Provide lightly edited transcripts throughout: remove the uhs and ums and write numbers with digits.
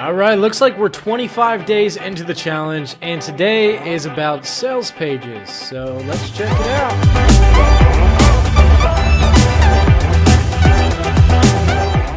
Alright, looks like we're 25 days into the challenge, and today is about sales pages, so let's check it out.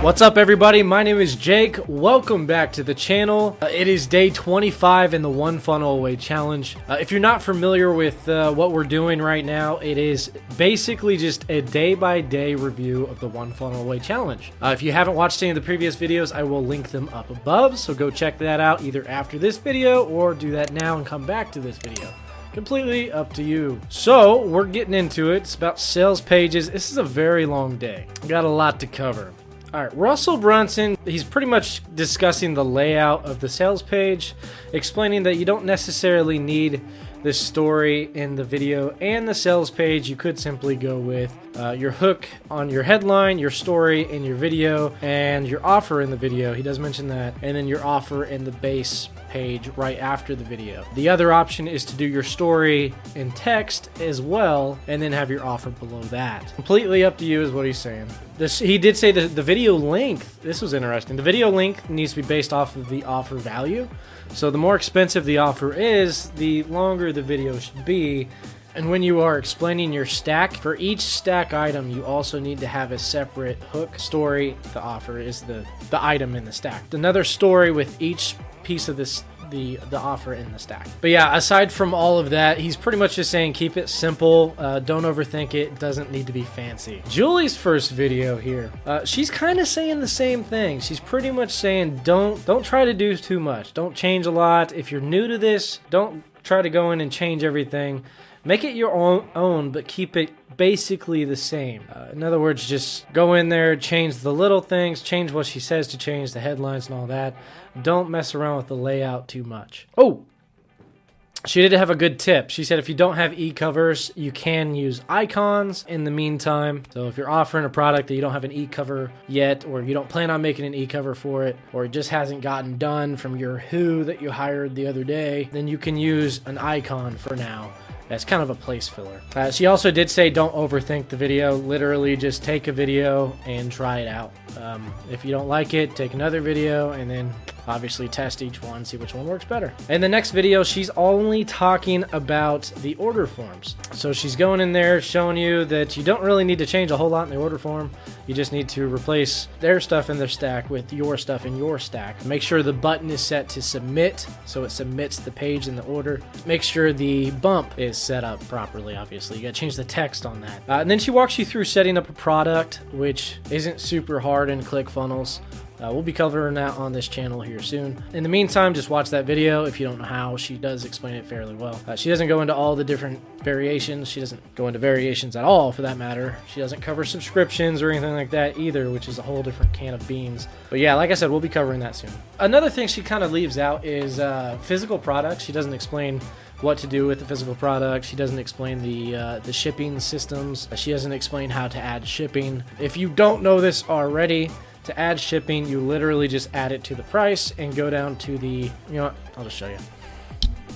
What's up everybody, my name is Jake, welcome back to the channel. It is day 25 in the One Funnel Away challenge. If you're not familiar with what we're doing right now, it is basically just a day-by-day review of the One Funnel Away challenge. If you haven't watched any of the previous videos, I will link them up above, so go check that out either after this video or do that now and come back to this video. Completely up to you. So we're getting into it. It's about sales pages. This is a very long day. Got a lot to cover. All right, Russell Brunson, he's pretty much discussing the layout of the sales page, explaining that you don't necessarily need the story in the video and the sales page. You could simply go with your hook on your headline, your story in your video, and your offer in the video. He does mention that. And then your offer in the base page right after the video. The other option is to do your story in text as well, and then have your offer below that. Completely up to you is what he's saying. He did say that the video length, this was interesting, the video length needs to be based off of the offer value. So the more expensive the offer is, the longer the video should be. And when you are explaining your stack, for each stack item, you also need to have a separate hook. Story, the offer is the item in the stack. Another story with each piece of this, the offer in the stack. But yeah, aside from all of that, he's pretty much just saying keep it simple, don't overthink it, it doesn't need to be fancy. Julie's first video here, she's kind of saying the same thing. She's pretty much saying don't try to do too much, don't change a lot. If you're new to this, don't try to go in and change everything. Make it your own, but keep it basically the same. In other words, just go in there, change the little things, change what she says to change the headlines and all that. Don't mess around with the layout too much. Oh, she did have a good tip. She said if you don't have e-covers, you can use icons in the meantime. So if you're offering a product that you don't have an e-cover yet, or you don't plan on making an e-cover for it, or it just hasn't gotten done from your who that you hired the other day, then you can use an icon for now. That's kind of a place filler. She also did say don't overthink the video. Literally just take a video and try it out. If you don't like it, take another video and then obviously test each one, see which one works better. In the next video, she's only talking about the order forms. So she's going in there showing you that you don't really need to change a whole lot in the order form. You just need to replace their stuff in their stack with your stuff in your stack. Make sure the button is set to submit, so it submits the page in the order. Make sure the bump is set up properly, obviously. You gotta change the text on that. And then she walks you through setting up a product, which isn't super hard in ClickFunnels. We'll be covering that on this channel here soon. In the meantime, just watch that video if you don't know how. She does explain it fairly well. She doesn't go into all the different variations. She doesn't go into variations at all, for that matter. She doesn't cover subscriptions or anything like that either, which is a whole different can of beans. But yeah, like I said, we'll be covering that soon. Another thing she kind of leaves out is physical products. She doesn't explain what to do with the physical product. She doesn't explain the shipping systems. She doesn't explain how to add shipping. If you don't know this already, to add shipping, you literally just add it to the price and go down to the, you know what, I'll just show you.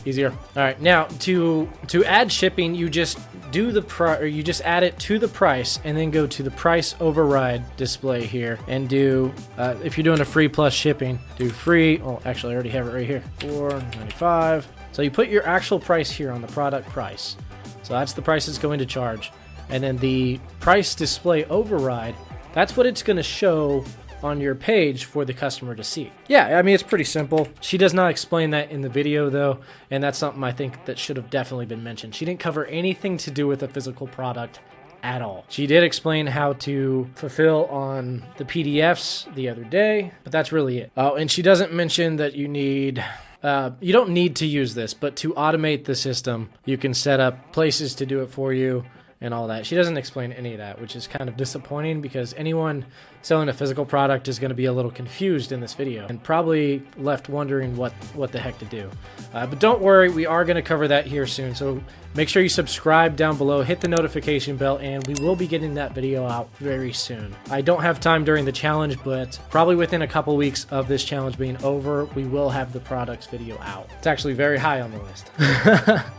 Easier. All right, now to add shipping, you just do you just add it to the price and then go to the price override display here and do, if you're doing a free plus shipping, do free. Oh, actually I already have it right here, $4.95. So you put your actual price here on the product price. So that's the price it's going to charge. And then the price display override, that's what it's going to show on your page for the customer to see. Yeah, I mean, it's pretty simple. She does not explain that in the video though, and that's something I think that should have definitely been mentioned. She didn't cover anything to do with a physical product at all. She did explain how to fulfill on the PDFs the other day, but that's really it. Oh, and she doesn't mention that you need, you don't need to use this, but to automate the system, you can set up places to do it for you and all that. She doesn't explain any of that, which is kind of disappointing because anyone selling a physical product is going to be a little confused in this video and probably left wondering what the heck to do. But don't worry, we are going to cover that here soon. So make sure you subscribe down below, hit the notification bell, and we will be getting that video out very soon. I don't have time during the challenge, but probably within a couple weeks of this challenge being over, we will have the products video out. It's actually very high on the list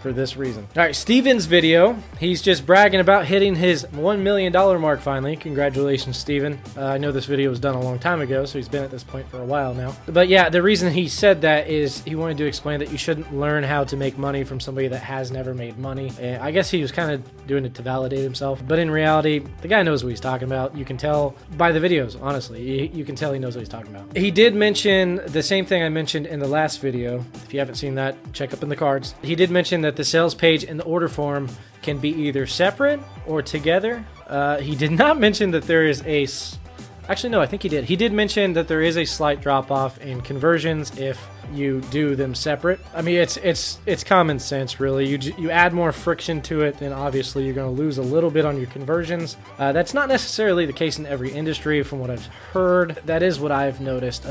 for this reason. All right, Steven's video, he's just bragging bragging about hitting his $1 million mark finally. Congratulations, Steven. I know this video was done a long time ago, so he's been at this point for a while now. But yeah, the reason he said that is he wanted to explain that you shouldn't learn how to make money from somebody that has never made money. And I guess he was kind of doing it to validate himself. But in reality, the guy knows what he's talking about. You can tell by the videos, honestly. You can tell he knows what he's talking about. He did mention the same thing I mentioned in the last video. If you haven't seen that, check up in the cards. He did mention that the sales page and the order form can be either separate or together. He did not mention that there is a... Actually, no, I think he did. He did mention that there is a slight drop-off in conversions if you do them separate. I mean, it's common sense, really. You add more friction to it, then obviously you're going to lose a little bit on your conversions. That's not necessarily the case in every industry, from what I've heard. That is what I've noticed.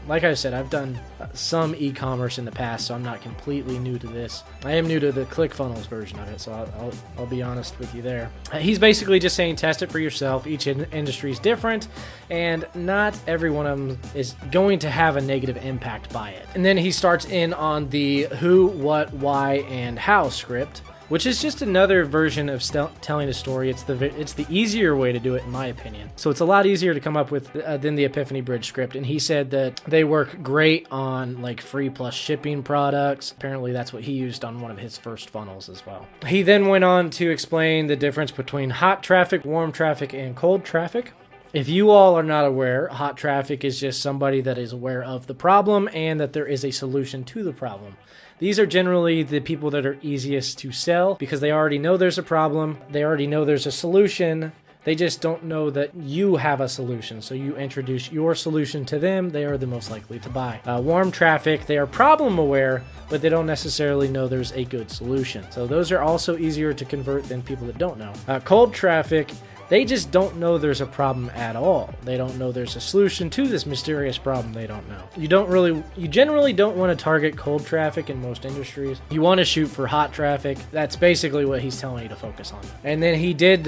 Like I said, I've done some e-commerce in the past, so I'm not completely new to this. I am new to the ClickFunnels version of it, so I'll be honest with you there. He's basically just saying test it for yourself. Each industry is different, and not every one of them is going to have a negative impact by it. And then he starts in on the who, what, why, and how script, which is just another version of telling a story. It's the easier way to do it, in my opinion. So it's a lot easier to come up with than the Epiphany Bridge script. And he said that they work great on like free plus shipping products. Apparently that's what he used on one of his first funnels as well. He then went on to explain the difference between hot traffic, warm traffic, and cold traffic. If you all are not aware, hot traffic is just somebody that is aware of the problem and that there is a solution to the problem. These are generally the people that are easiest to sell because they already know there's a problem, they already know there's a solution, they just don't know that you have a solution. So you introduce your solution to them, they are the most likely to buy. Warm traffic, they are problem aware, but they don't necessarily know there's a good solution. So those are also easier to convert than people that don't know. Cold traffic, they just don't know there's a problem at all. They don't know there's a solution to this mysterious problem they don't know. You generally don't want to target cold traffic in most industries. You want to shoot for hot traffic. That's basically what he's telling you to focus on. And then he did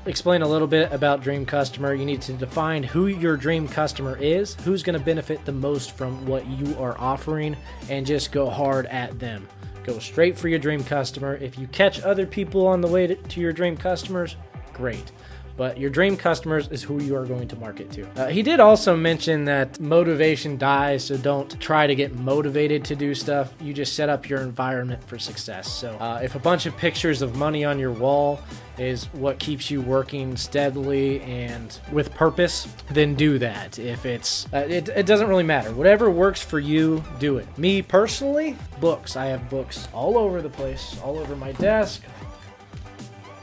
explain a little bit about dream customer. You need to define who your dream customer is, who's going to benefit the most from what you are offering, and just go hard at them. Go straight for your dream customer. If you catch other people on the way to your dream customers, great. But your dream customers is who you are going to market to. He did also mention that motivation dies, so don't try to get motivated to do stuff. You just set up your environment for success. So if a bunch of pictures of money on your wall is what keeps you working steadily and with purpose, then do that. If it's, it doesn't really matter. Whatever works for you, do it. Me personally, books. I have books all over the place, all over my desk,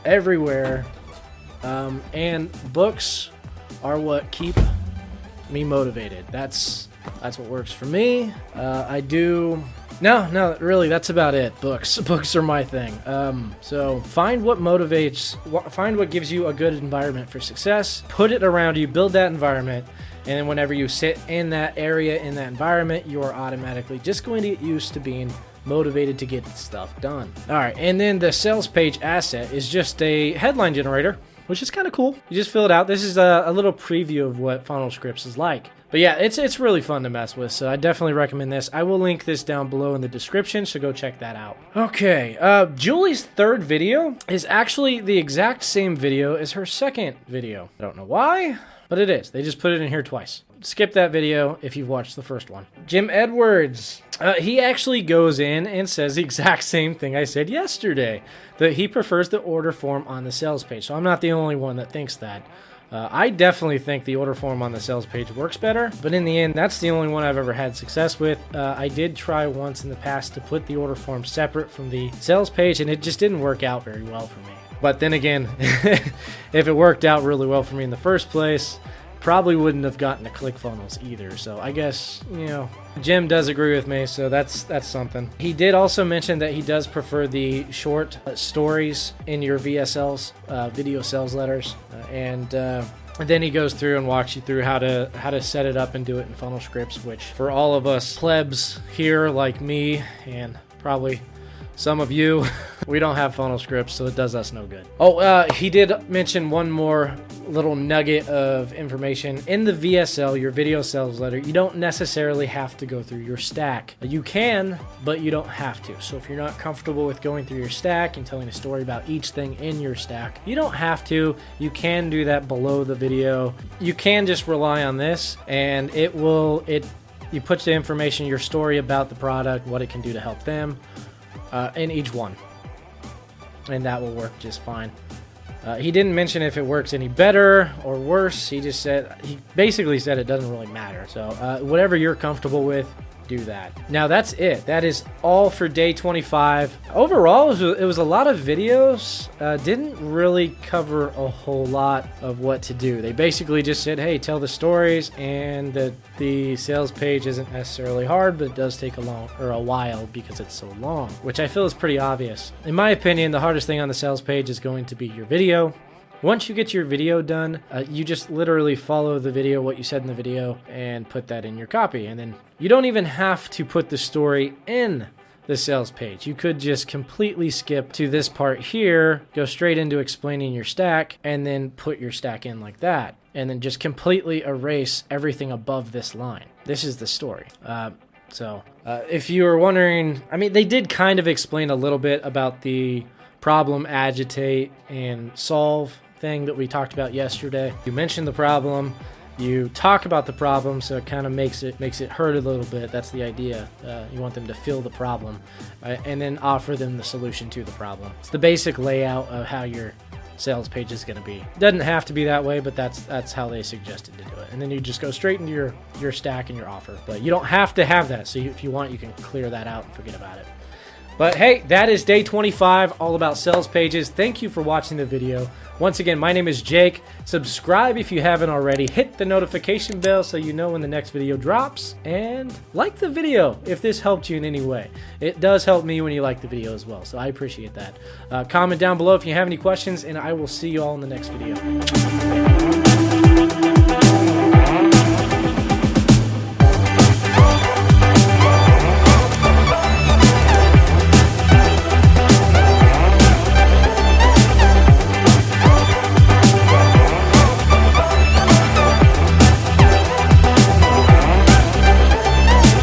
everywhere. And books are what keep me motivated. That's what works for me. No, really, that's about it. Books are my thing. So find what motivates, find what gives you a good environment for success, put it around you, build that environment, and then whenever you sit in that area, in that environment, you are automatically just going to get used to being motivated to get stuff done. All right, and then the sales page asset is just a headline generator, which is kind of cool. You just fill it out. This is a little preview of what Funnel Scripts is like. But yeah, it's really fun to mess with, so I definitely recommend this. I will link this down below in the description, so go check that out. Okay, Julie's third video is actually the exact same video as her second video. I don't know why, but it is. They just put it in here twice. Skip that video if you've watched the first one. Jim Edwards, he actually goes in and says the exact same thing I said yesterday, that he prefers the order form on the sales page. So I'm not the only one that thinks that. I definitely think the order form on the sales page works better, but in the end, that's the only one I've ever had success with. I did try once in the past to put the order form separate from the sales page, and it just didn't work out very well for me. But then again, if it worked out really well for me in the first place, probably wouldn't have gotten to ClickFunnels either. So I guess, you know, Jim does agree with me, so that's something. He did also mention that he does prefer the short stories in your VSLs, video sales letters, and then he goes through and walks you through how to set it up and do it in Funnel Scripts, which for all of us plebs here like me and probably some of you, we don't have funnel scripts, so it does us no good. Oh, he did mention one more little nugget of information. In the VSL, your video sales letter, you don't necessarily have to go through your stack. You can, but you don't have to. So if you're not comfortable with going through your stack and telling a story about each thing in your stack, you don't have to. You can do that below the video. You can just rely on this, and you put the information, your story about the product, what it can do to help them, in each one, and that will work just fine. He didn't mention if it works any better or worse. He basically said it doesn't really matter. So whatever you're comfortable with, do that. Now that's it. That is all for day 25. Overall, it was a lot of videos. Didn't really cover a whole lot of what to do. They basically just said, hey, tell the stories, and that the sales page isn't necessarily hard, but it does take a while because it's so long, which I feel is pretty obvious. In my opinion, the hardest thing on the sales page is going to be your video. Once you get your video done, you just literally follow the video, what you said in the video, and put that in your copy. And then you don't even have to put the story in the sales page. You could just completely skip to this part here, go straight into explaining your stack, and then put your stack in like that. And then just completely erase everything above this line. This is the story. If you were wondering, I mean, they did kind of explain a little bit about the problem, agitate, and solve thing that we talked about yesterday. You mention the problem, you talk about the problem, so it kind of makes it hurt a little bit. That's the idea. You want them to feel the problem, and then offer them the solution to the problem. It's the basic layout of how your sales page is going to be. Doesn't have to be that way, but that's how they suggested to do it. And then you just go straight into your stack and your offer. But you don't have to have that. So if you want, you can clear that out and forget about it. But hey, that is day 25, all about sales pages. Thank you for watching the video. Once again, my name is Jake. Subscribe if you haven't already. Hit the notification bell so you know when the next video drops. And like the video if this helped you in any way. It does help me when you like the video as well, so I appreciate that. Comment down below if you have any questions, and I will see you all in the next video.